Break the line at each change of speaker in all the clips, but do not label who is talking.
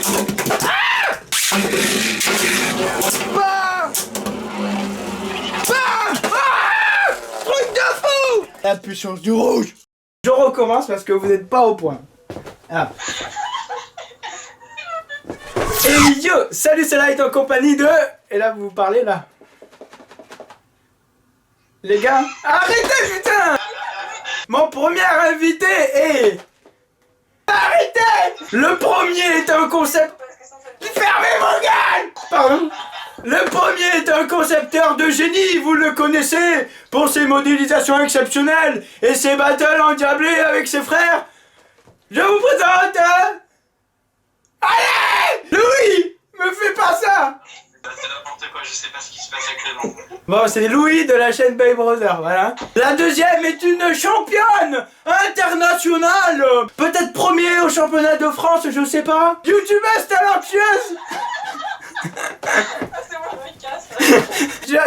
Ah truc de fou! La puissance du rouge. Je recommence parce que vous n'êtes pas au point. Ah. Et yo, salut, c'est Light en compagnie de... Et là, vous parlez, là. Les gars, arrêtez, putain! Mon premier invité est... Arrêtez! Le premier est un concept... Fermez vos gueules! Pardon? Le premier est un concepteur de génie, vous le connaissez, pour ses modélisations exceptionnelles et ses battles endiablés avec ses frères. Je vous présente... Allez! Louis! Me fais pas ça!
C'est n'importe quoi, je sais pas ce qui se passe actuellement.
Bon, c'est Louis de la chaîne Bay Brother, voilà. La deuxième est une championne internationale, peut-être premier au championnat de France, je sais pas. YouTubeuse talentueuse.
C'est bon, efficace.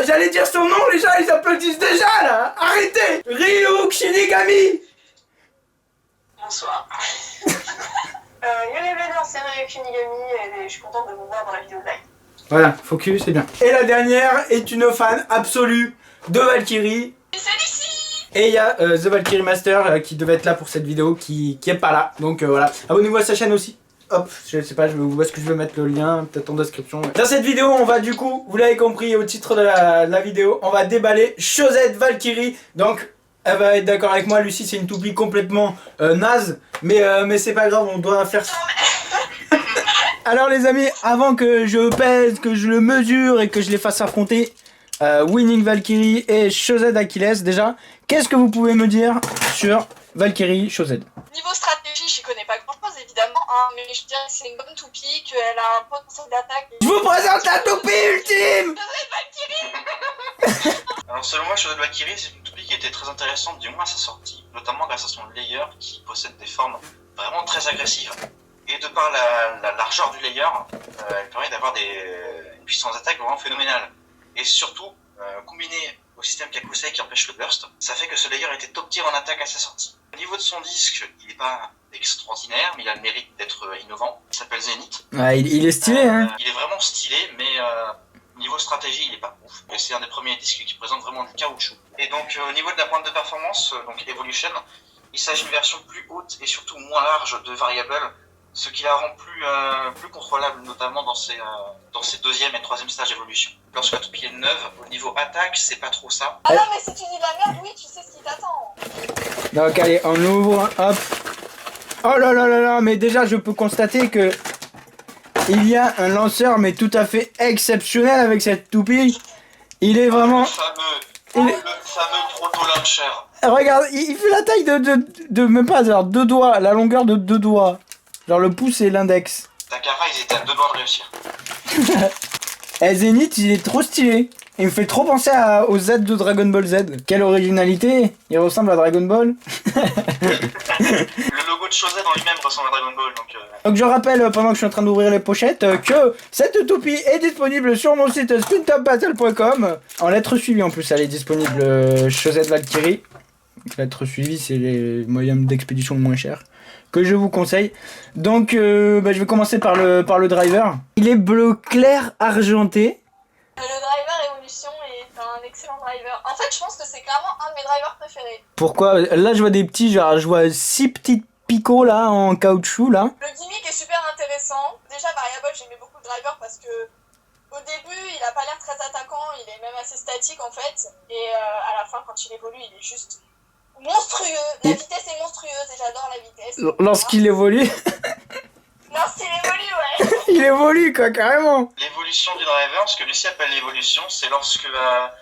J'allais dire son nom, les gens ils applaudissent déjà là. Arrêtez. Ryu Shinigami.
Bonsoir. Bienvenue dans série Kunigami et je suis contente de vous voir dans la vidéo de live.
Voilà, focus, c'est bien. Et la dernière est une fan absolue de Valkyrie.
Et c'est Lucie.
Et il y a The Valkyrie Master qui devait être là pour cette vidéo qui est pas là. Donc voilà, abonnez-vous à sa chaîne aussi. Hop, je sais pas, où est-ce que je vais mettre le lien, peut-être en description. Dans cette vidéo, on va du coup, vous l'avez compris au titre de la vidéo, on va déballer Chosette Valkyrie. Donc, elle va être d'accord avec moi, Lucie, c'est une toupie complètement naze. Mais c'est pas grave, on doit faire... Alors les amis, avant que je pèse, que je le mesure et que je les fasse affronter Winning Valkyrie et Chosette Achilles, déjà, qu'est-ce que vous pouvez me dire sur Valkyrie Chosette?
Niveau stratégie, j'y connais pas grand chose évidemment, hein, mais je dirais que c'est une bonne toupie, qu'elle a un potentiel d'attaque.
Je vous présente la toupie ultime!
Alors selon moi, Chosette Valkyrie, c'est une toupie qui était très intéressante, du moins à sa sortie, notamment grâce à son layer qui possède des formes vraiment très agressives. Et de par la largeur du layer, elle permet d'avoir une puissance d'attaque vraiment phénoménale. Et surtout, combiné au système Kakusei qui empêche le burst, ça fait que ce layer était top tier en attaque à sa sortie. Au niveau de son disque, il n'est pas extraordinaire, mais il a le mérite d'être innovant. Il s'appelle Zenith.
Ah, il est stylé, hein.
Il est vraiment stylé, mais niveau stratégie, il n'est pas ouf. Et c'est un des premiers disques qui présente vraiment du caoutchouc. Et donc, au niveau de la pointe de performance, donc Evolution, il s'agit d'une version plus haute et surtout moins large de Variable, ce qui la rend plus contrôlable, notamment dans ses deuxième et troisième stages d'évolution. Lorsque la toupie est neuve, au niveau attaque, c'est pas trop ça.
Ah non, mais si tu dis de la merde, oui, tu sais ce qui t'attend.
Donc allez, on ouvre, hop. Oh là là là là, mais déjà je peux constater que il y a un lanceur mais tout à fait exceptionnel avec cette toupie. Il est vraiment...
Le fameux proto-launcher.
Regarde, il fait la taille de même pas, genre 2 doigts, la longueur de 2 doigts. Genre le pouce et l'index.
Takara, ils étaient à 2 doigts de réussir.
Eh, Zenith, il est trop stylé. Il me fait trop penser au Z de Dragon Ball Z. Quelle originalité. Il ressemble à Dragon Ball.
Le logo de Chosette en lui-même ressemble à Dragon Ball,
Donc je rappelle, pendant que je suis en train d'ouvrir les pochettes, que cette toupie est disponible sur mon site spintopbattle.com. En lettres suivies en plus, elle est disponible Chosette Valkyrie. Lettres suivies, c'est les moyens d'expédition le moins cher que je vous conseille. Donc je vais commencer par le driver. Il est bleu clair argenté.
Le driver Evolution est un excellent driver. En fait, je pense que c'est clairement un de mes drivers préférés.
Pourquoi? Là je vois des petits, genre je vois 6 petites picots là en caoutchouc là.
Le gimmick est super intéressant. Déjà, Variable, j'aimais beaucoup le driver parce que au début, il a pas l'air très attaquant, il est même assez statique en fait. Et à la fin, quand il évolue, il est juste monstrueux. La vitesse est monstrueuse et j'adore la vitesse.
Lorsqu'il évolue.
Lorsqu'il évolue, ouais.
Il évolue quoi, carrément.
L'évolution du driver, ce que Lucie appelle l'évolution, c'est lorsque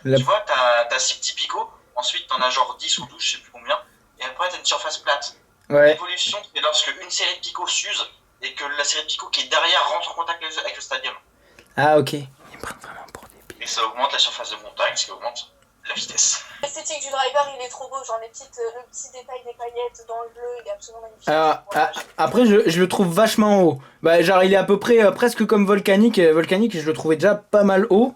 tu vois, t'as 6 petits picots, ensuite t'en as genre 10 ou 12, je sais plus combien, et après t'as une surface plate.
Ouais.
L'évolution, c'est lorsque une série de picots s'use et que la série de picots qui est derrière rentre en contact avec le stadium.
Ah ok. Ils me prennent vraiment pour des pieds.
Et ça augmente la surface de montagne, ce qui augmente la vitesse.
L'esthétique du driver, il est trop beau, genre le petit détail des paillettes dans le bleu, il est absolument magnifique.
Alors,
Voilà,
après je le trouve vachement haut. Bah genre il est à peu près presque comme Volcanic. Volcanic je le trouvais déjà pas mal haut.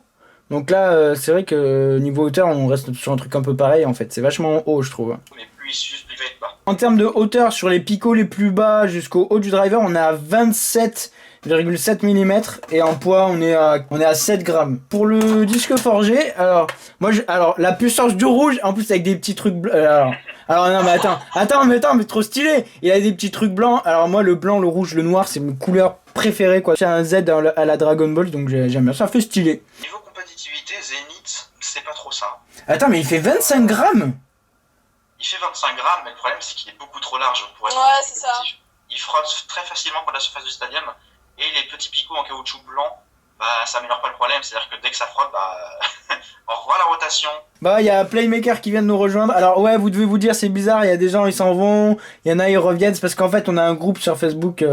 Donc là c'est vrai que niveau hauteur on reste sur un truc un peu pareil en fait. C'est vachement haut je trouve.
Mais plus plus il va être bas.
En termes de hauteur, sur les picots les plus bas jusqu'au haut du driver, on est à 27,7 mm et en poids on est à 7 grammes. Pour le disque forgé, alors la puissance du rouge, en plus avec des petits trucs bleus. Alors non mais attends mais trop stylé. Il a des petits trucs blancs. Alors moi le blanc, le rouge, le noir, c'est mes couleurs préférées quoi. C'est un Z à la Dragon Ball donc j'aime bien. Ça fait stylé.
Niveau compétitivité, Zenith, c'est pas trop ça.
Attends mais il fait 25 grammes.
Il fait 25 grammes, mais le problème c'est qu'il est beaucoup trop large pour être
c'est ça.
Il frotte très facilement contre la surface du stadium, et les petits picots en caoutchouc blanc, bah ça améliore pas le problème, c'est-à-dire que dès que ça frotte, bah au revoir la rotation.
Bah il y a Playmaker qui vient de nous rejoindre. Alors ouais, vous devez vous dire c'est bizarre, il y a des gens ils s'en vont, il y en a ils reviennent, c'est parce qu'en fait on a un groupe sur Facebook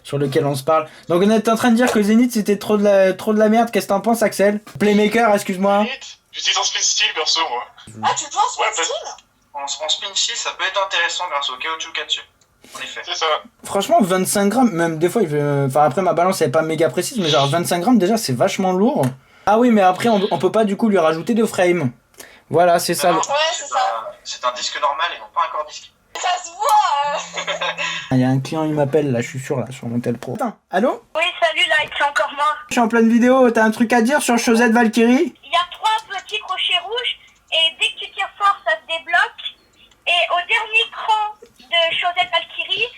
sur lequel on se parle. Donc on est en train de dire que Zenith c'était trop de la merde, qu'est-ce que t'en penses Axel? Playmaker, excuse-moi.
J'utilise en spin steel perso moi.
Ah tu joues en spin steel?
En spin steel, ça peut être intéressant grâce au caoutchouc qu'il y a dessus. En effet.
C'est ça.
Franchement 25 grammes, même des fois enfin après ma balance elle est pas méga précise, mais genre 25 grammes déjà c'est vachement lourd. Ah oui mais après on peut pas du coup lui rajouter de frame. Voilà c'est ça.
Non, c'est un disque normal et non pas un core disque.
Ça se voit
Il y a un client il m'appelle là, je suis sûr là sur mon tel pro. Attends, allô?
Oui, salut, Light, c'est encore moi.
Je suis en pleine vidéo, t'as un truc à dire sur Chosette Valkyrie?
Il y a 3 petits crochets rouges, et dès que tu tires fort, ça se débloque. Et au dernier cran de Chosette Valkyrie,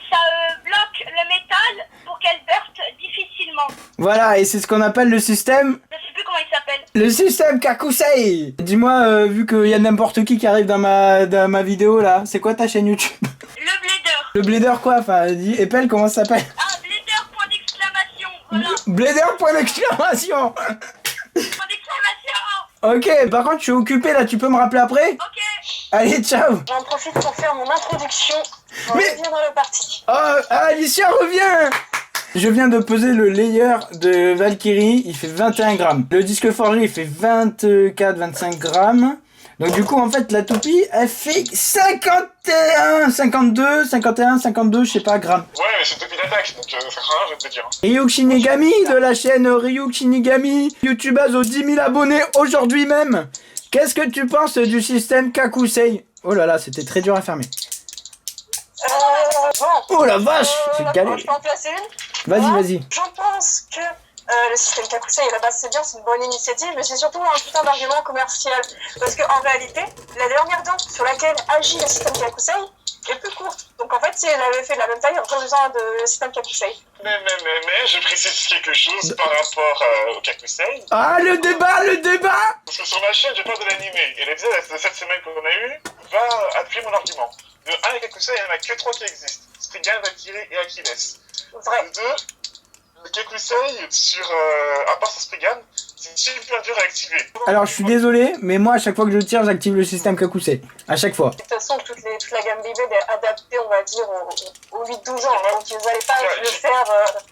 ça bloque le métal pour qu'elle burste difficilement.
Voilà, et c'est ce qu'on appelle le système...
Je sais plus comment il s'appelle.
Le système Kakusei. Dis-moi, vu qu'il y a n'importe qui arrive dans ma vidéo là, c'est quoi ta chaîne YouTube?
Le blader.
Le blader quoi? Enfin, dis, Epel, comment ça s'appelle?
Ah, blader, point d'exclamation, voilà.
Blader, point d'exclamation.
Point d'exclamation.
Ok, par contre, je suis occupé là, tu peux me rappeler après?
Ok.
Allez, ciao.
J'en profite pour faire mon introduction. On
Mais-
revient dans le parti.
Oh, Alicia revient. Je viens de poser le layer de Valkyrie, il fait 21 grammes. Le disque forgé, il fait 24-25 grammes. Donc du coup, en fait, la toupie, elle fait 51, 52, 51, 52, je sais pas, grammes.
Ouais, mais c'est depuis l'attaque, donc ça sert à rien, je vais te dire.
Ryuk Shinigami de la chaîne Ryuk Shinigami, youtubeuse aux 10 000 abonnés aujourd'hui même. Qu'est-ce que tu penses du système Kakusei? Oh là là, c'était très dur à fermer.
Bon.
Oh la vache, c'est galère.
Je peux en placer une?
Vas-y.
J'en pense que le système Kakusei, à la base, c'est bien, c'est une bonne initiative, mais c'est surtout un putain d'argument commercial. Parce qu'en réalité, la dernière dent sur laquelle agit le système Kakusei est plus courte. Donc en fait, si elle avait fait de la même taille, on aurait besoin de système Kakusei.
Mais, je précise quelque chose par rapport au Kakusei.
Ah, le débat.
Parce que sur ma chaîne, je parle de l'animé. Et l'épisode de cette semaine qu'on a eu va appuyer mon argument. De 1, les Kakusei, il n'y en a que 3 qui existent. Spriggan, Valkyrie et Achilles.
Vrai.
De 2, le Kakusei, à part sur Spriggan, c'est super dur à activer.
Alors, je suis désolé, mais moi, à chaque fois que je tire, j'active le système Kakusei. À chaque fois.
De toute façon, toute la gamme Beyblade est adaptée, on va dire, aux 8-12 ans. Hein, donc vous n'allez pas le faire...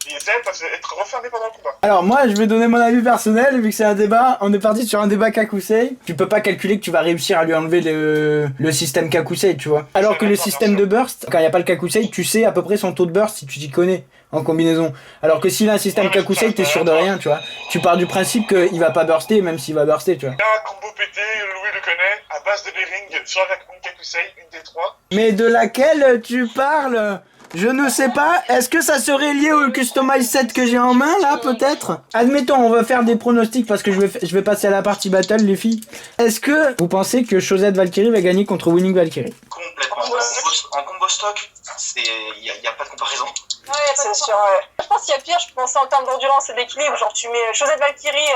Les ailes peuvent être refermées pendant le combat.
Alors moi je vais donner mon avis personnel vu que c'est un débat, on est parti sur un débat Kakusei. Tu peux pas calculer que tu vas réussir à lui enlever le système Kakusei, tu vois. Alors que le système de burst, quand il n'y a pas le Kakusei, tu sais à peu près son taux de burst si tu t'y connais en combinaison. Alors que s'il a un système Kakusei, t'es sûr de rien, tu vois. Tu pars du principe qu'il va pas burster même s'il va burster, tu vois.
Il y a un combo pété, Louis le connaît, à base de Bering sur la Kakusei, une des 3.
Mais de laquelle tu parles? Je ne sais pas, est-ce que ça serait lié au Customize set que j'ai en main là peut-être? Admettons, on va faire des pronostics parce que je vais passer à la partie battle les filles. Est-ce que vous pensez que Chosette Valkyrie va gagner contre Winning Valkyrie?
Complètement. En combo stock, il n'y a pas de comparaison.
Ouais, c'est sûr. Je pense qu'il y a pire, je pense en termes d'endurance et d'équilibre. Genre, tu mets Chosette Valkyrie,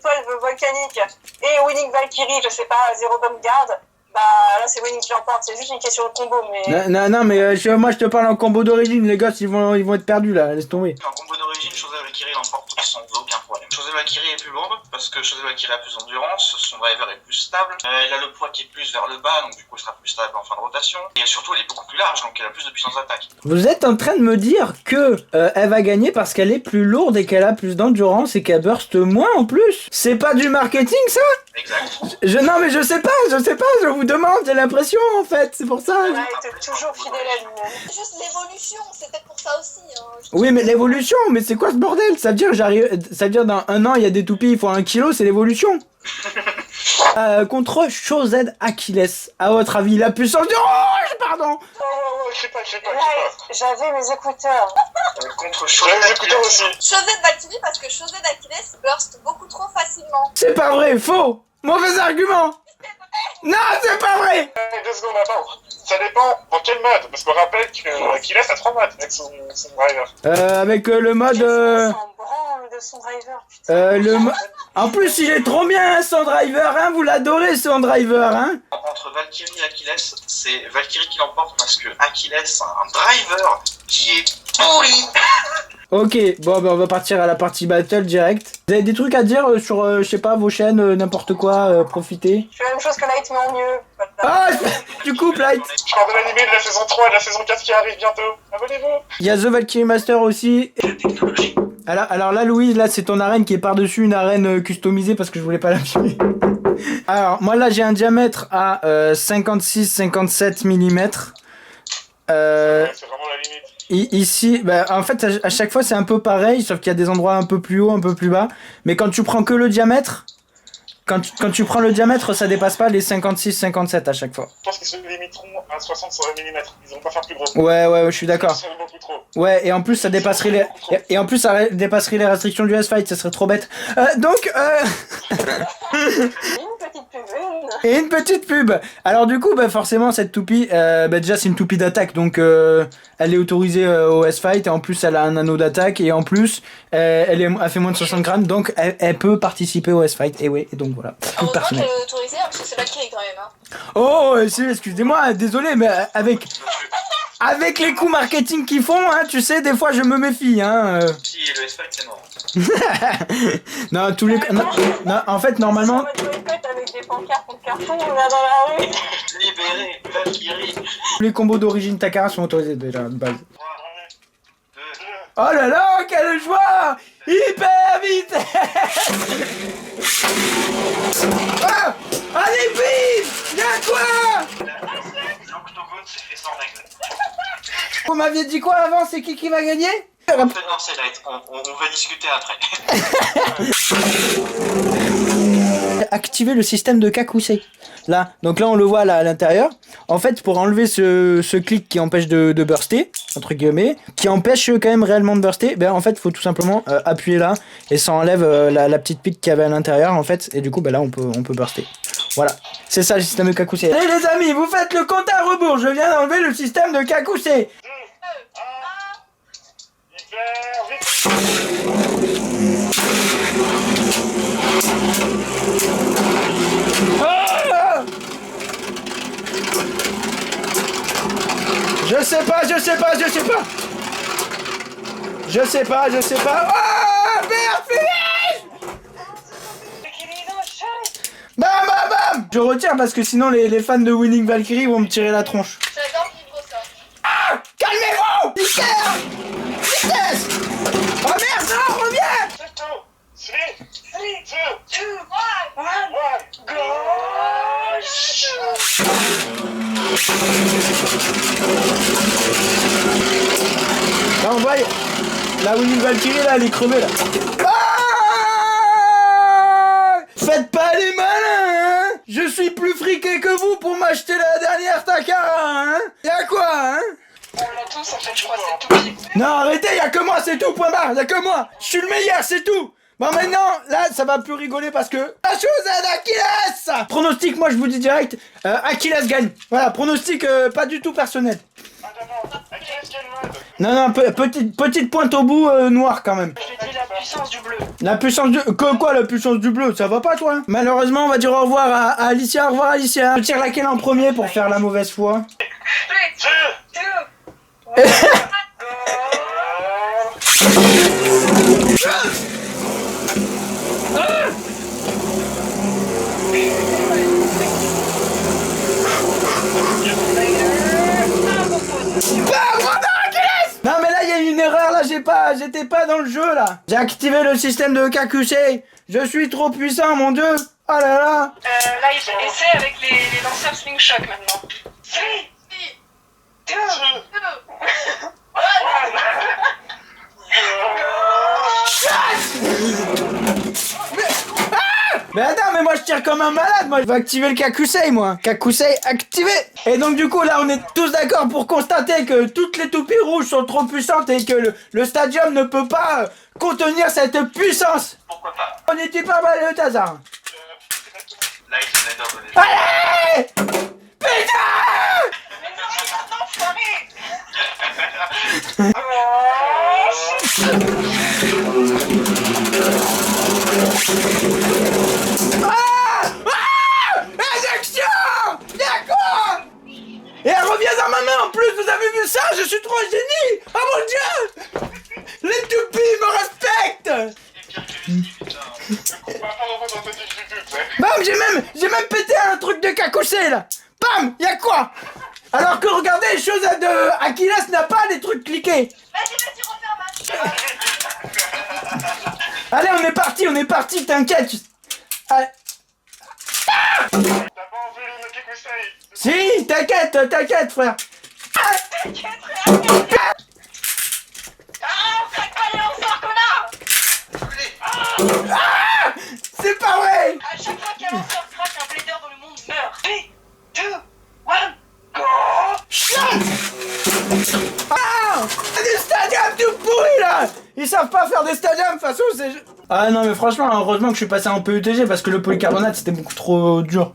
12 volcanique et Winning Valkyrie, je sais pas, 0 bomb garde. Bah là, c'est Winning qui l'emporte. C'est juste une question de combo, mais.
Non, mais moi je te parle en combo d'origine, les gosses ils vont être perdus là, laisse tomber.
En combo d'origine, Chosette Valkyrie l'emporte sans aucun problème. Chosette Valkyrie est plus lourde parce que Chosette Valkyrie a plus d'endurance, son driver est plus stable, elle a le poids qui est plus vers le bas, donc du coup elle sera plus stable en fin de rotation, et surtout elle est beaucoup plus large, donc elle a plus de puissance d'attaque.
Vous êtes en train de me dire que elle va gagner parce qu'elle est plus lourde et qu'elle a plus d'endurance et qu'elle burst moins en plus? C'est pas du marketing ça?
Exact.
Non mais je sais pas, je vous demande, j'ai l'impression en fait, c'est pour ça.
Ouais, t'es toujours fidèle à lui.
C'est juste l'évolution, c'est peut-être pour ça aussi. Hein.
Oui mais l'évolution, mais c'est quoi ce bordel? Ça veut dire dans un an il y a des toupies, il faut 1 kilo, c'est l'évolution. contre Chosen Achilles. À votre avis, la puissance du rouge, pardon.
Oh, je sais pas.
J'avais mes écouteurs.
Contre
J'avais mes écouteurs aussi.
Choset Valkyrie parce que Choset Achilles burst beaucoup trop facilement.
C'est pas vrai, faux. Mauvais argument. Non, c'est pas vrai.
2 secondes, attends. Ça dépend dans quel mode. Parce qu'on rappelle qu'Achilles a 3 modes avec son driver.
Avec le mode...
On s'en branle de son driver, putain.
En plus, il est trop bien, hein, son driver, hein. Vous l'adorez, son driver, hein.
Entre Valkyrie et Achilles, c'est Valkyrie qui l'emporte parce que Achilles a un driver qui est pourri.
Ok, bon, bah, on va partir à la partie battle direct. Vous avez des trucs à dire sur, je sais pas, vos chaînes, n'importe quoi, profitez.
Je fais la même chose que Light, mais en mieux.
Ah, tu coupes, Light.
Je parle de l'animé de la saison 3 et de la saison 4 qui arrive bientôt. Abonnez-vous.
Il y a The Valkyrie Master aussi. Alors là, Louise, là, c'est ton arène qui est par-dessus une arène customisée parce que je voulais pas l'appuyer. Alors, moi, là, j'ai un diamètre à 56-57 mm.
C'est vraiment la limite.
Ici, bah, en fait, à chaque fois, c'est un peu pareil, sauf qu'il y a des endroits un peu plus haut, un peu plus bas. Mais quand tu prends que le diamètre, quand tu prends le diamètre, ça dépasse pas les 56-57 à chaque fois.
Je pense qu'ils se limiteront à 60 mm. Ils vont pas faire plus gros.
Ouais, je suis d'accord.
Ça serait beaucoup trop.
Ouais, et en plus, ça dépasserait les, et en plus, ça dépasserait les restrictions du S-Fight, ça serait trop bête. Donc, Et une petite pub. Alors du coup, bah forcément cette toupie, déjà c'est une toupie d'attaque, donc elle est autorisée au S-Fight et en plus elle a un anneau d'attaque et en plus elle fait moins de 60 grammes, donc elle peut participer au S-Fight. Et oui, et donc voilà.
Heureusement qu'elle est autorisée parce que c'est Valkyrie quand même. Hein.
Oh, excusez-moi, désolé, mais avec les coups marketing qu'ils font, hein, tu sais, des fois je me méfie, hein.
Si le S-Fight c'est mort.
Non, tous les, non, en fait normalement.
Avec des pancartes en carton, on va dans la rue.
Libéré, Valkyrie.
Tous les combos d'origine Takara sont autorisés déjà de base.
2.
Oh là là, quelle joie! Hyper vite! Ah! Allez vite! Y'a quoi?
L'octogone s'est fait sans règle.
Vous m'aviez dit quoi avant? C'est qui va gagner?
En fait, non, c'est light. On va discuter après.
Activer le système de Kakusei. Là, donc là on le voit là à l'intérieur. En fait, pour enlever ce clic qui empêche de burster, entre guillemets, qui empêche quand même réellement de burster, ben en fait, il faut tout simplement appuyer là et ça enlève la petite pique qu'il y avait à l'intérieur en fait, et du coup, ben là on peut burster. Voilà, c'est ça le système de Kakusei. Allez les amis, vous faites le compte à rebours. Je viens d'enlever le système de Kakusei. Ah! Je sais pas. Ah, merde, finish! Bam, bam, bam! Je retire parce que sinon les fans de Winning Valkyrie vont me tirer la tronche.
J'adore vivre ça.
Ah! Calmez-vous! Vitesse! Oh merde, non, reviens!
3, 2, 1, gauche!
Là on voit, la Winning Valkyrie là, elle est crevée là. Ah! Faites pas les malins, hein! Je suis plus friqué que vous pour m'acheter la dernière Takara, hein! Y'a quoi, hein?
On l'a tous en fait, je crois, c'est tout.
Non, arrêtez, y'a que moi, c'est tout, point barre, y'a que moi! Je suis le meilleur, c'est tout! Bon, maintenant, là, ça va plus rigoler parce que... La chose d'Achilles! Pronostic, moi, je vous dis direct, Achilles gagne. Voilà, pronostic pas du tout personnel. Non, petite pointe au bout, noire quand même.
Je dis la puissance du bleu.
La puissance du... Quoi, la puissance du bleu? Ça va pas, toi? Malheureusement, on va dire au revoir à Alicia. Au revoir, Alicia. Je tire laquelle en premier pour faire la mauvaise foi?
2, 1.
Non mais là il y a une erreur là, j'étais pas dans le jeu là. J'ai activé le système de Kakusei. Je suis trop puissant mon dieu. Oh là là.
Là, il fait essai avec les lanceurs Swing Shock maintenant. 3, 2, 1.
Mais attends, mais moi je tire comme un malade, moi je vais activer le Kakusei, moi. Kakusei activé. Et donc du coup là on est tous d'accord pour constater que toutes les toupies rouges sont trop puissantes et que le stadium ne peut pas contenir cette puissance.
Pourquoi pas?
On était pas mal au hasard.
Light, Slider,
Allez! Putain!
Mais non, maintenant, foiré.
Injection! Y'a quoi? Et elle revient dans ma main en plus, vous avez vu ça? Je suis trop un génie! Oh mon dieu! Les toupies me respectent! Bam, j'ai même pété un truc de Kakusei là! Bam! Y'a quoi? Alors que regardez, les choses de Achilles n'a pas des trucs cliqués!
Vas-y, refais un match.
Allez, on est parti, t'inquiète! Allez.
T'as pas envie le Kakusei?
Si, t'inquiète, frère!
T'inquiète, frère. Ah, on craque pas les lanceurs, connard.
C'est pas vrai!
À chaque fois qu'un lanceur craque, un blader dans le monde meurt. 3, 2, 1, go!
Ah! Des stadiums tout pourris là! Ils savent pas faire des stadiums, de toute façon c'est... Ah non mais franchement, heureusement que je suis passé en PUTG parce que le polycarbonate c'était beaucoup trop dur.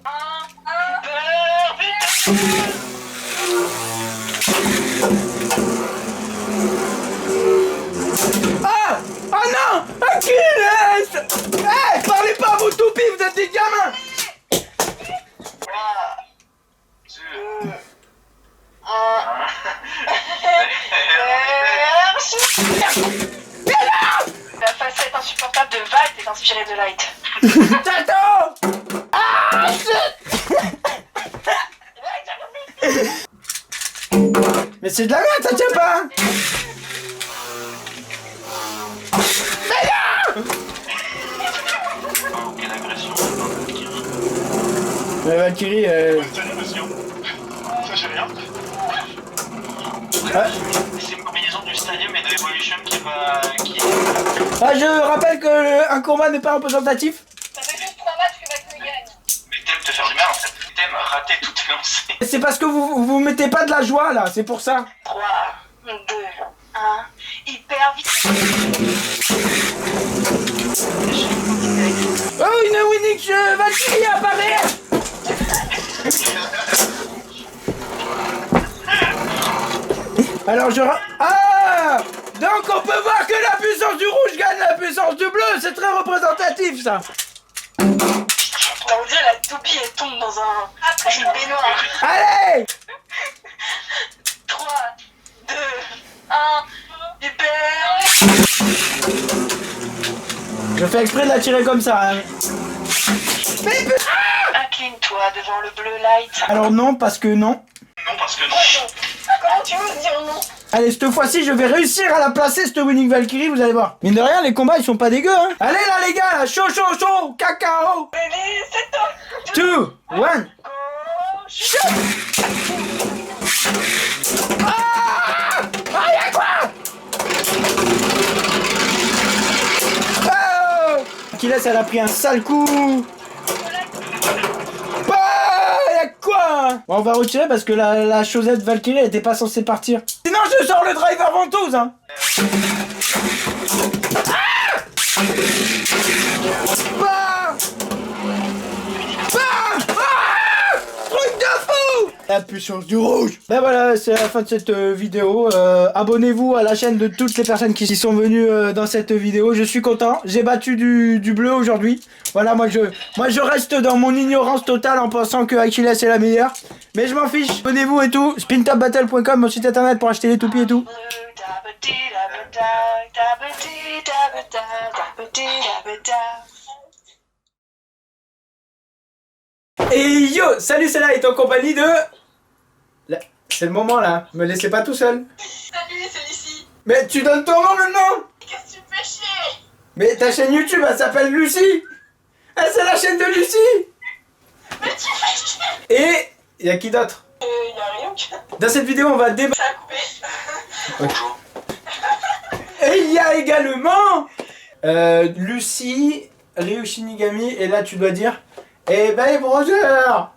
Ah! Ah non! Achilles! Eh! Parlez pas à vos toupies, vous êtes des gamins!
3, 2, 1.
La facette insupportable de Valt est inspirée de Light.
Tato! Ah! Mais c'est de la merde, ça tient pas!
Oh, quelle agression.
Mais Valkyrie,
C'est une émotion. Ça, j'ai rien.
C'est une combinaison du Stadium et de Evolution qui...
Ah, je rappelle que un combat n'est pas représentatif.
Ça fait juste 3 matchs que Max gagne.
Mais t'aimes te faire du mal en fait. T'aimes rater toutes tes lancées.
C'est parce que vous mettez pas de la joie là, c'est pour ça.
3, 2, 1, hyper vite.
Oh, une Winix Valkyrie apparaît. Alors Ah! Donc on peut voir que la puissance du rouge gagne la puissance du bleu, c'est très représentatif ça.
Putain, on dirait la toupie elle tombe dans une baignoire.
Allez!
3, 2, 1, hyper.
Je fais exprès de la tirer comme ça. Hein. Mais
Incline-toi devant le bleu Light.
alors non, parce que non.
Non, parce que non.
Comment tu veux dire non?
Allez, cette fois-ci, je vais réussir à la placer, cette Winning Valkyrie, vous allez voir. Mine de rien, les combats, ils sont pas dégueux, hein. Allez, là, les gars, là, chaud, cacao.
Allez, c'est toi.
2, 1, shoot. Ah! Ah, y'a quoi? Oh! Achilles, elle a pris un sale coup. Y'a quoi? Bon, on va retirer parce que la chosette Valkyrie était pas censée partir. Sinon je sors le driver ventouse hein. Ah! Truc de fou! La puissance du rouge. Ben voilà, c'est la fin de cette vidéo. Abonnez-vous à la chaîne de toutes les personnes qui sont venues dans cette vidéo. Je suis content. J'ai battu du bleu aujourd'hui. Voilà, moi je reste dans mon ignorance totale en pensant que Achilles est la meilleure. Mais je m'en fiche. Abonnez-vous et tout. Spintopbattle.com, mon site internet pour acheter les toupies et tout. Et yo, salut, c'est là, est en compagnie de... C'est le moment là, me laissez pas tout seul.
Salut, c'est Lucie.
Mais tu donnes ton nom maintenant?
Qu'est-ce que tu me fais chier?
Mais ta chaîne YouTube, elle s'appelle Lucie. Ah, c'est la chaîne de Lucie.
Mais tu fais chier.
Et y a qui d'autre?
Y'a rien que...
Dans cette vidéo, on va débattre.
Ça a coupé.
Bonjour.
Et il y a également Lucie Ryu Shinigami et là tu dois dire eh ben bonjour.